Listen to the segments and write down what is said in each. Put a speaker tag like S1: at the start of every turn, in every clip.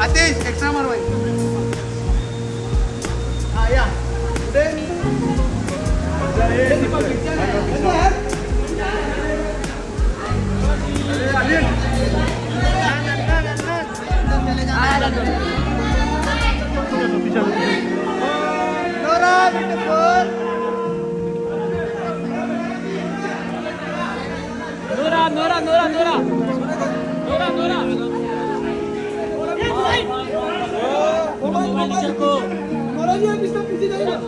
S1: Atis, extra मार भाई. हाँ या. Nora.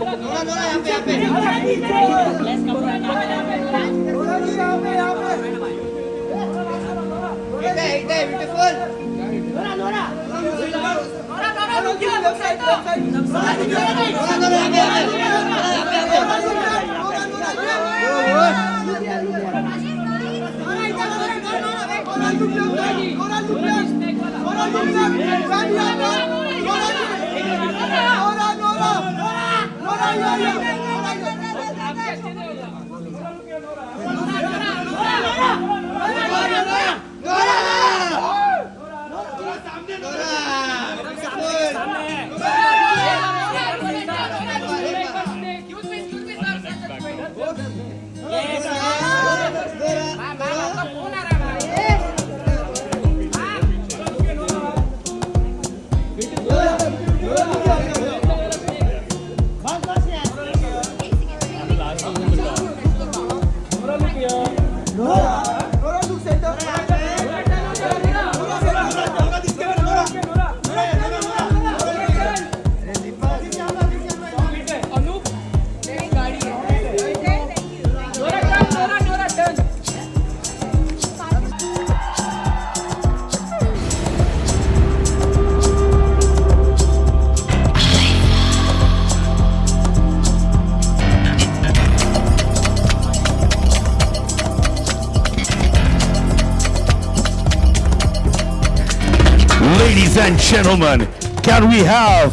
S1: Ladies and gentlemen, can we have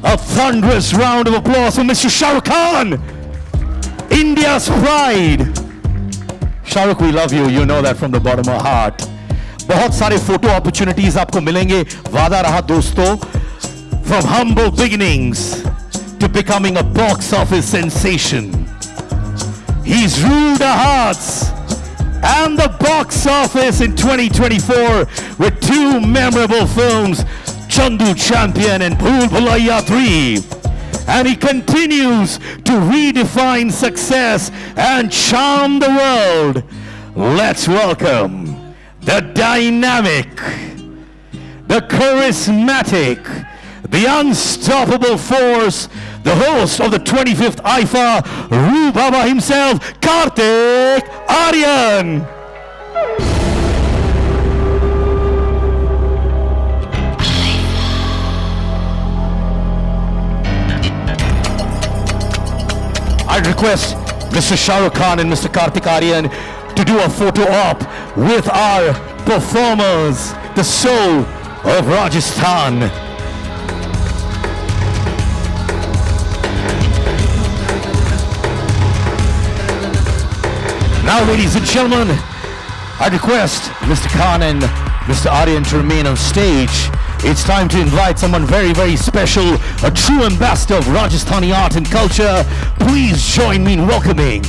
S1: a thunderous round of applause for Mr. Shah Rukh Khan, India's pride. Shah Rukh, we love you. You know that from the bottom of our heart. बहुत सारे photo opportunities आपको मिलेंगे. वादा रहा दोस्तों. From humble beginnings to becoming a box office sensation, he's ruled our hearts and the box office in 2024 with two memorable films, Chandu Champion and Bhool Bhulaiya 3. And he continues to redefine success and charm the world. Let's welcome the dynamic, the charismatic, the unstoppable force, the host of the 25th IFA, Roo Baba himself, Kartik Aaryan. I request Mr. Shah Rukh Khan and Mr. Kartik Aaryan to do a photo op with our performers, the soul of Rajasthan. Now, ladies and gentlemen, I request Mr. Khan and Mr. Aaryan to remain on stage. It's time to invite someone very, very special, a true ambassador of Rajasthani art and culture. Please join me in welcoming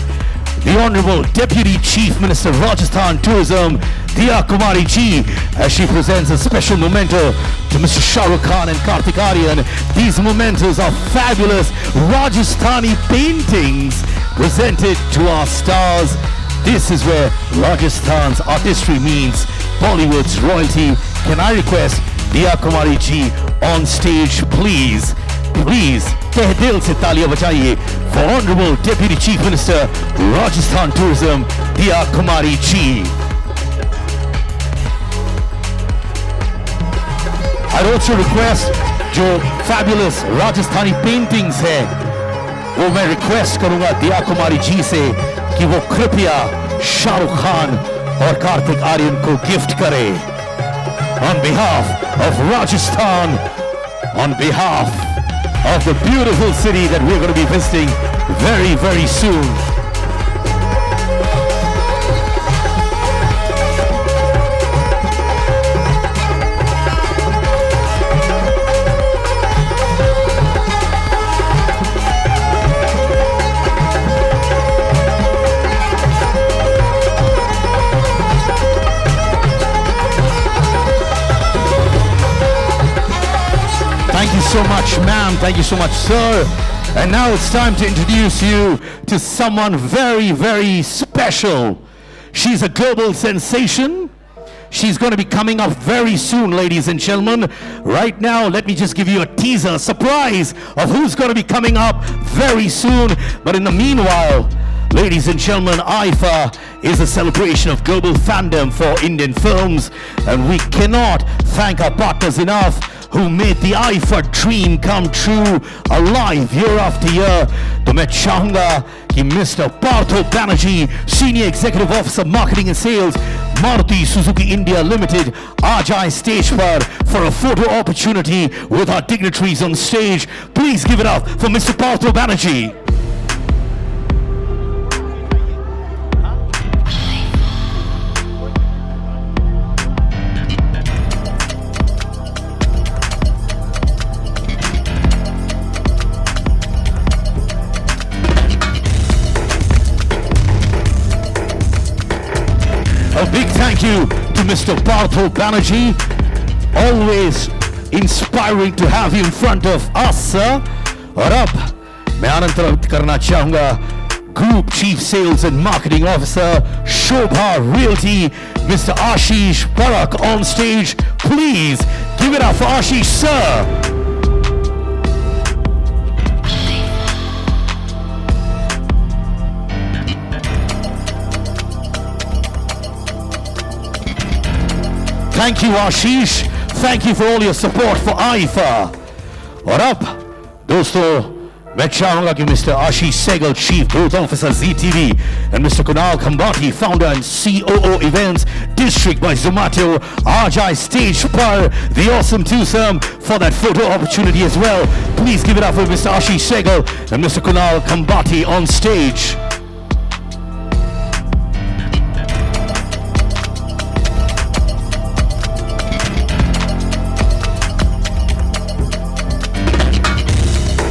S1: the Honorable Deputy Chief Minister of Rajasthan Tourism, Diya Kumari Ji, as she presents a special memento to Mr. Shah Rukh Khan and Kartik Aaryan. These mementos are fabulous Rajasthani paintings presented to our stars. This is where Rajasthan's artistry meets Bollywood's royalty. Can I request Diya Kumari Ji on stage, please? Please, teh dil se taaliyan bajaiye for Honorable Deputy Chief Minister, Rajasthan Tourism, Diya Kumari Ji. I'd also request जो fabulous Rajasthani paintings है, वो मैं request करूँगा दिया कुमारी जी से कि वो कृपया शाहरुख खान और कार्तिक आर्यन को गिफ्ट करे. On behalf of Rajasthan, on behalf of the beautiful city that we're going to be visiting very, very soon. Thank you so much, ma'am. Thank you so much, sir. And now it's time to introduce you to someone very, very special. She's a global sensation. She's going to be coming up very soon, ladies and gentlemen. Right now, let me just give you a teaser, surprise of who's going to be coming up very soon. But in the meanwhile, ladies and gentlemen, IFA is a celebration of global fandom for Indian films, and we cannot thank our partners enough who made the IFA dream come true alive year after year. तो मैं चाहूंगा कि Mr. Partho Banerjee, Senior Executive Officer Marketing and Sales, Maruti Suzuki India Limited, aa jaye stage par for a photo opportunity with our dignitaries on stage. Please give it up for Mr. Partho Banerjee. A big thank you to Mr. Partho Banerjee. Always inspiring to have you in front of us, sir. और अब मैं आमंत्रित करना चाहूंगा Group Chief Sales and Marketing Officer, Shobha Realty, Mr. Ashish Parak on stage. Please give it up for Ashish, sir. Thank you, Ashish. Thank you for all your support for IFA. और अब दोस्तों मैं चाहूंगा कि Mr. Ashish Sehgal, Chief Growth Officer, ZTV, and Mr. Kunal Khambati, Founder and COO Events, District by Zomato, aa jaye stage par the awesome twosome for that photo opportunity as well. Please give it up for Mr. Ashish Sehgal and Mr. Kunal Khambati on stage.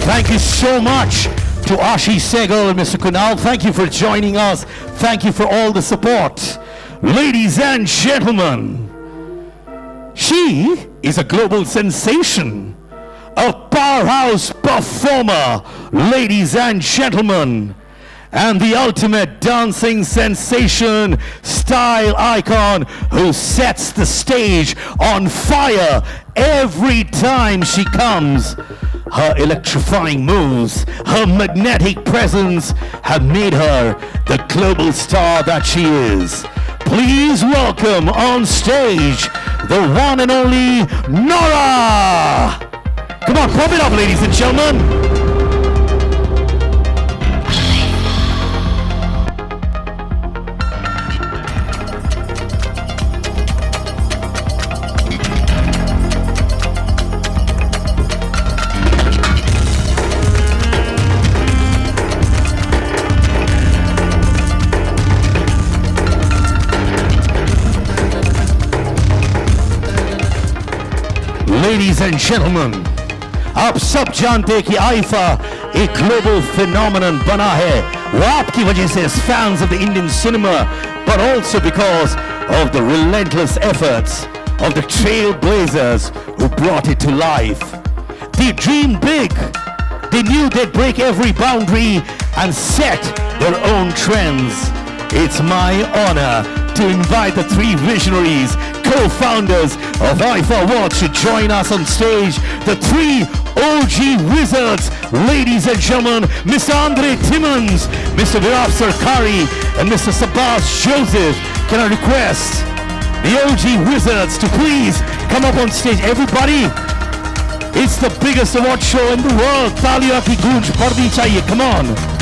S1: Thank you so much to Ashish Sehgal and Mr. Kunal. Thank you for joining us. Thank you for all the support. Ladies and gentlemen, she is a global sensation, a powerhouse performer, ladies and gentlemen, and the ultimate dancing sensation, style icon who sets the stage on fire every time she comes. Her electrifying moves, her magnetic presence have made her the global star that she is. Please welcome on stage the one and only Nora! Come on, pump it up, ladies and gentlemen. Ladies and gentlemen, आप सब जानते हैं कि IFA एक global phenomenon बना है. वो आपकी वजह से as fans of the Indian cinema, but also because of the relentless efforts of the trailblazers who brought it to life. They dreamed big. They knew they'd break every boundary and set their own trends. It's my honor to invite the three visionaries, co-founders of IFA Awards to join us on stage. The three OG wizards, ladies and gentlemen, Mr. Andre Timmons, Mr. Viraf Sarkari, and Mr. Sabas Joseph. Can I request the OG wizards to please come up on stage? Everybody, it's the biggest award show in the world. Taaliyan ki goonj padni chahiye. Come on.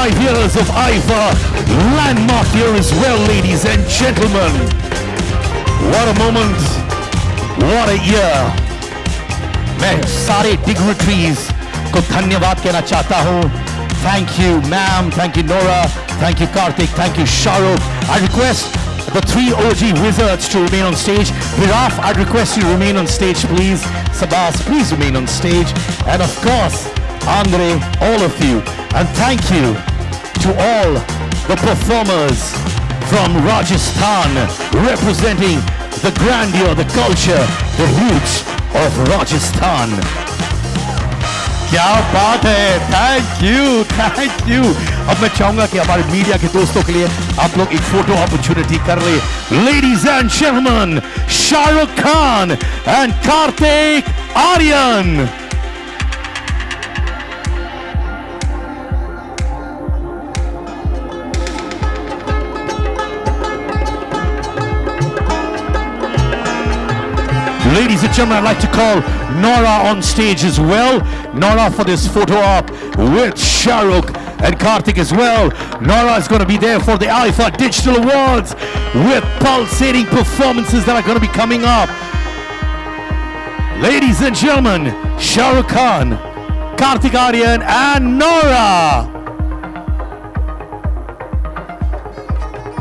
S1: Years of IFA, landmark year as well, ladies and gentlemen. What a moment, what a year. मैं सारे dignitaries को धन्यवाद कहना चाहता हूँ. Thank you, ma'am. Thank you, Nora. Thank you, Karthik. Thank you, Shahrukh. I request the three OG wizards to remain on stage. Viraf, I request you to remain on stage, please. Sabas, please remain on stage. And of course, Andre, all of you. And thank you to all the performers from Rajasthan representing the grandeur, the culture, the roots of Rajasthan. क्या बात है, thank you, thank you. अब मैं चाहूंगा कि हमारे media के दोस्तों के लिए आप लोग एक फोटो अपॉर्चुनिटी कर ले। Ladies and gentleman, Shahrukh Khan and Kartik Aaryan. Ladies and gentlemen, I'd like to call Nora on stage as well. Nora for this photo op with Shahrukh and Karthik as well. Nora is going to be there for the IFA Digital Awards with pulsating performances that are going to be coming up. Ladies and gentlemen, Shahrukh Khan, Karthik Aaryan and Nora.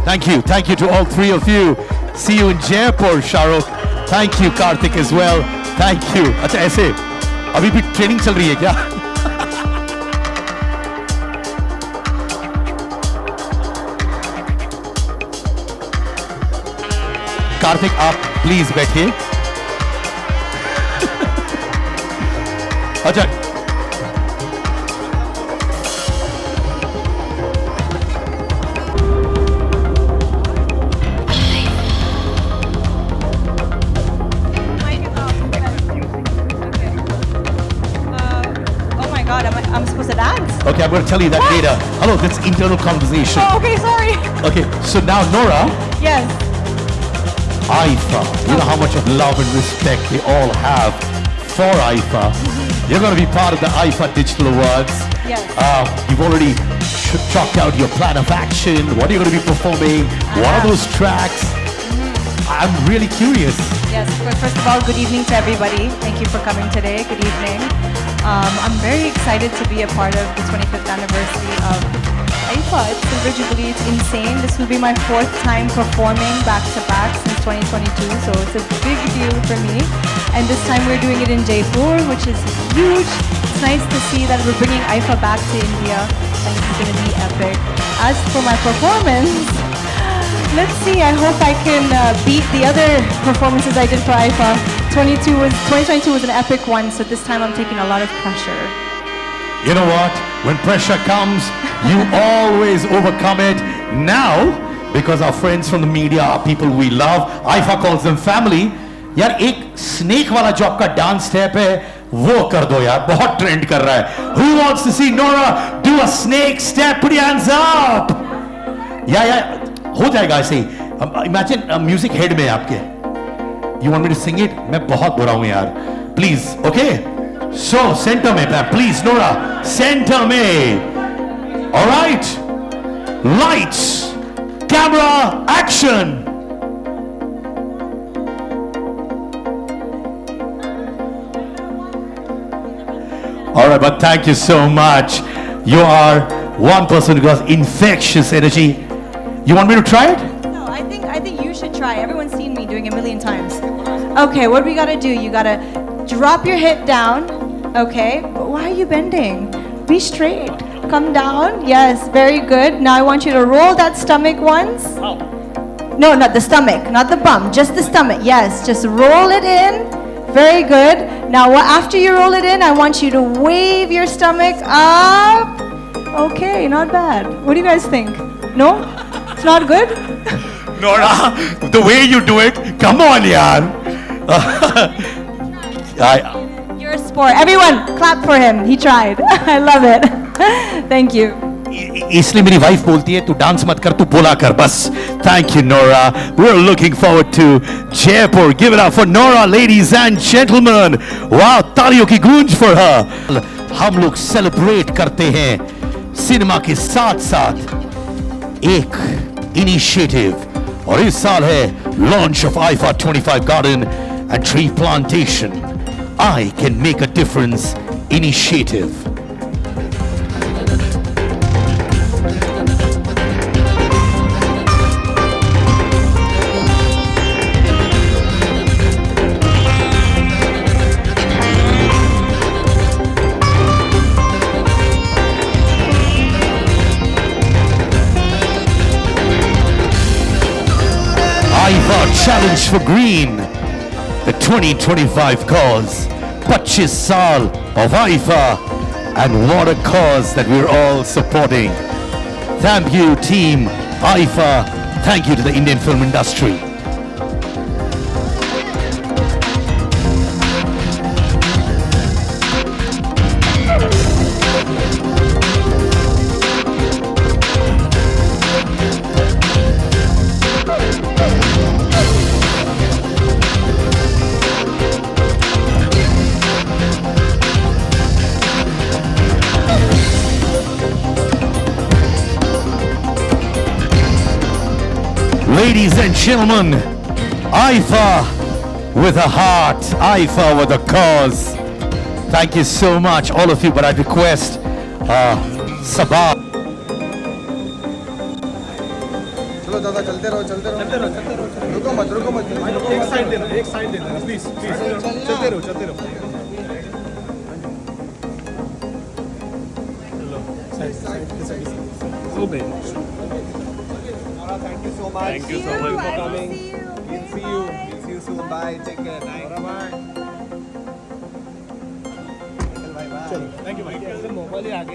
S1: Thank you to all three of you. See you in Jaipur, Shahrukh. Thank you, Karthik as well. Thank you. अच्छा ऐसे अभी भी training चल रही है क्या? कार्तिक आप please बैठिए। अच्छा
S2: I'm supposed to dance?
S1: Okay, I'm going to tell you that later. Hello, that's internal conversation.
S2: Oh, okay, sorry.
S1: Okay, so now Nora,
S2: Yes.
S1: IFA, you know how much of love and respect they all have for IFA. You're going to be part of the IFA Digital Awards.
S2: Yes.
S1: You've already chalked out your plan of action. What are you going to be performing? What are those tracks? I'm really curious.
S2: Yes. First of all, good evening to everybody. Thank you for coming today. Good evening. I'm very excited to be a part of the 25th anniversary of IFA. It's Silver Jubilee. It's insane. This will be my 4th time performing back to back since 2022. So it's a big deal for me. And this time we're doing it in Jaipur, which is huge. It's nice to see that we're bringing IFA back to India. And it's going to be epic. As for my performance, let's see. I hope I can beat the other performances I did for IFA. 2022 was an epic one, so this time I'm taking a lot of pressure.
S1: You know what? When pressure comes, you always overcome it. Now, because our friends from the media are people we love, IFA calls them family. यार एक snake वाला जो आपका dance step है वो कर दो यार, बहुत ट्रेंड कर रहा है. Who wants to see Nora do a snake step? Put your hands up. या हो जाएगा ऐसे ही. Imagine म्यूजिक हेड में आपके. You want me to sing it? मैं बहुत बुरा हूं यार. Please, okay? So center में, please Nora, center में. All right. Lights, camera, action. All right, but thank you so much. You are one person who has infectious energy. You want me to try it?
S2: No, I think you should try. Everyone's seen me doing it a million times. Okay, what we gotta do? You gotta drop your hip down. Okay, but why are you bending? Be straight. Come down. Yes, very good. Now I want you to roll that stomach once. No, not the stomach, not the bum, just the stomach. Yes, just roll it in. Very good. Now after you roll it in, I want you to wave your stomach up. Okay, not bad. What do you guys think? No? It's not good?
S1: Nora, the way you do it, come on, yaar.
S2: You're a sport. Everyone, clap for him. He tried. I love it. Thank you.
S1: इसलिए मेरी wife बोलती है तू dance मत कर, तू बोला कर बस. Thank you, Nora. We're looking forward to Jaipur. Give it up for Nora, ladies and gentlemen. Wow, तालियों की गूंज for her. हम लोग सेलिब्रेट करते हैं सिनेमा के साथ साथ एक इनिशिएटिव और इस साल है launch of IFA 25 garden and tree plantation. I can make a difference initiative. IFA Challenge for Green. the 2025 cause, 25 Saal of AIFA, and what a cause that we're all supporting. Thank you, team AIFA. Thank you to the Indian film industry. Ladies and gentlemen, AIFA with a heart, AIFA with a cause. Thank you so much, all of you, but I request Sabah.
S3: चलो दादा चलते रहो रुको मत एक side देना please चलते रहो चलो side okay thank you so much for coming. We'll see you soon. Bye, take care. Bye. Thank you.